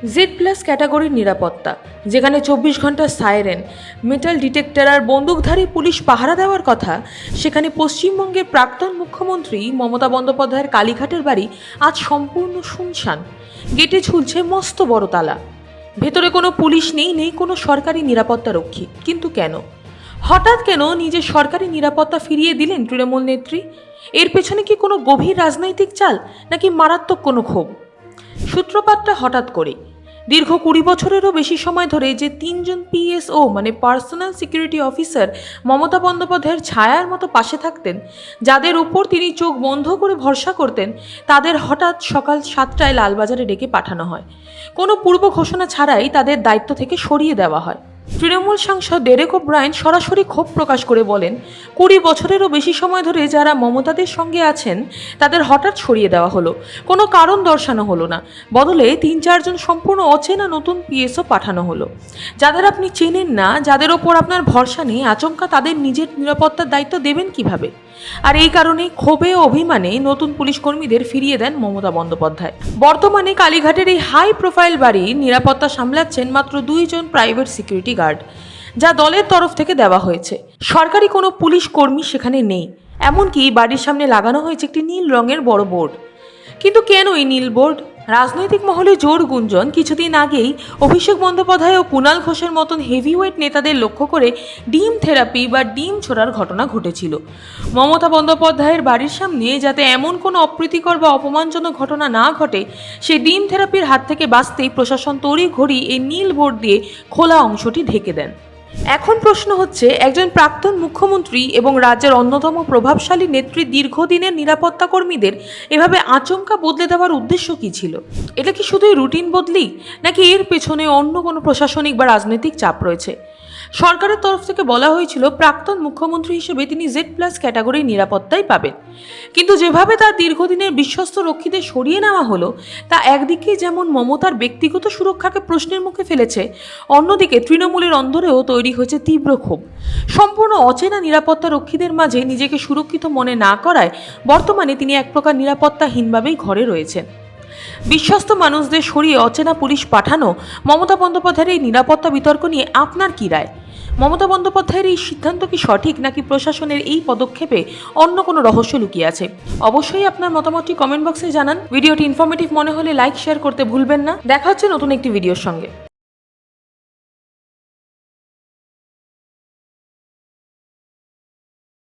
Z+ ক্যাটাগরির নিরাপত্তা, যেখানে 24 ঘন্টা সাইরেন, মেটাল ডিটেক্টর আর বন্দুকধারী পুলিশ পাহারা দেওয়ার কথা, সেখানে পশ্চিমবঙ্গের প্রাক্তন মুখ্যমন্ত্রী মমতা বন্দ্যোপাধ্যায়ের কালীঘাটের বাড়ি আজ সম্পূর্ণ শুনশান। গেটে ঝুলছে মস্ত বড় তালা। ভেতরে কোনো পুলিশ নেই, নেই কোনো সরকারি নিরাপত্তা রক্ষী। কিন্তু কেন? হঠাৎ কেন নিজের সরকারি নিরাপত্তা ফিরিয়ে দিলেন তৃণমূল নেত্রী? এর পেছনে কি কোনো গভীর রাজনৈতিক চাল, নাকি মারাত্মক কোনো ক্ষোভ? সূত্রপাতটা হঠাৎ করে। দীর্ঘ 20 বছরেরও বেশি সময় ধরে যে 3 জন PSO মানে পার্সোনাল সিকিউরিটি অফিসার মমতা বন্দ্যোপাধ্যায়ের ছায়ার মতো পাশে থাকতেন, যাদের উপর তিনি চোখ বন্ধ করে ভরসা করতেন, তাদের হঠাৎ সকাল 7টায় লালবাজারে ডেকে পাঠানো হয়। কোনো পূর্ব ঘোষণা ছাড়াই তাদের দায়িত্ব থেকে সরিয়ে দেওয়া হয়। তৃণমূল সাংসদ ডেরেক ওব্রায়েন সরাসরি ক্ষোভ প্রকাশ করে বলেন, 20 বছরেরও বেশি সময় ধরে যারা মমতাদের সঙ্গে আছেন তাদের হঠাৎ সরিয়ে দেওয়া হলো, কোনো কারণ দর্শানো হলো না। বদলে 3-4 জন সম্পূর্ণ অচেনা নতুন PSO পাঠানো হলো, যাদের আপনি চেনেন না, যাদের ওপর আপনার ভরসা নেই। আচমকা তাদের নিজের নিরাপত্তার দায়িত্ব দেবেন কিভাবে? আর এই কারণেই ক্ষোভে ও অভিমানে নতুন পুলিশ কর্মীদের ফিরিয়ে দেন মমতা বন্দ্যোপাধ্যায়। বর্তমানে কালীঘাটের এই হাই প্রোফাইল বাড়ির নিরাপত্তা সামলাচ্ছেন মাত্র 2 জন প্রাইভেট সিকিউরিটি গার্ড, যা দলের তরফ থেকে দেওয়া হয়েছে। সরকারি কোনো পুলিশ কর্মী সেখানে নেই। এমনকি বাড়ির সামনে লাগানো হয়েছে একটি নীল রঙের বড় বোর্ড। কিন্তু কেন এই নীল বোর্ড? রাজনৈতিক মহলে জোর গুঞ্জন, কিছুদিন আগেই অভিষেক বন্দ্যোপাধ্যায় ও কুণাল ঘোষের মতন হেভিওয়েট নেতাদের লক্ষ্য করে ডিম থেরাপি বা ডিম ছোড়ার ঘটনা ঘটেছিল। মমতা বন্দ্যোপাধ্যায়ের বাড়ির সামনে যাতে এমন কোনো অপ্রীতিকর বা অপমানজনক ঘটনা না ঘটে, সেই ডিম থেরাপির হাত থেকে বাঁচতেই প্রশাসন তড়িঘড়ি এই নীল বোর্ড দিয়ে খোলা অংশটি ঢেকে দেন। এখন প্রশ্ন হচ্ছে, একজন প্রাক্তন মুখ্যমন্ত্রী এবং রাজ্যের অন্যতম প্রভাবশালী নেত্রী দীর্ঘদিনের নিরাপত্তা কর্মীদের এভাবে আচমকা বদলে দেওয়ার উদ্দেশ্য কী ছিল? এটা কি শুধুই রুটিন বদলি, নাকি এর পেছনে অন্য কোনো প্রশাসনিক বা রাজনৈতিক চাপ রয়েছে? সরকারের তরফ থেকে বলা হয়েছিল প্রাক্তন মুখ্যমন্ত্রী হিসেবে তিনি Z+ ক্যাটাগরির নিরাপত্তাই পাবেন। কিন্তু যেভাবে তার দীর্ঘদিনের বিশ্বস্ত রক্ষীদের সরিয়ে নেওয়া হলো, তা একদিকে যেমন মমতার ব্যক্তিগত সুরক্ষাকে প্রশ্নের মুখে ফেলেছে, অন্যদিকে তৃণমূলের অন্দরেও তৈরি হয়েছে তীব্র ক্ষোভ। সম্পূর্ণ অচেনা নিরাপত্তা রক্ষীদের মাঝে নিজেকে সুরক্ষিত মনে না করায় বর্তমানে তিনি এক প্রকার নিরাপত্তাহীনভাবেই ঘরে রয়েছেন। বিশ্বস্ত মানুষদের সরিয়ে অচেনা পুলিশ পাঠানো, মমতা বন্দ্যোপাধ্যায়ের এই নিরাপত্তা বিতর্ক নিয়ে আপনার কী রায়? মমতা বন্দ্যোপাধ্যায়ের এই সিদ্ধান্ত কি সঠিক, নাকি প্রশাসনের এই পদক্ষেপে অন্য কোনো রহস্য লুকিয়ে আছে? অবশ্যই আপনার মতামতটি কমেন্ট বক্সে জানান। ভিডিওটি ইনফরমেটিভ মনে হলে লাইক শেয়ার করতে ভুলবেন না। দেখা হচ্ছে নতুন একটি ভিডিওর সঙ্গে।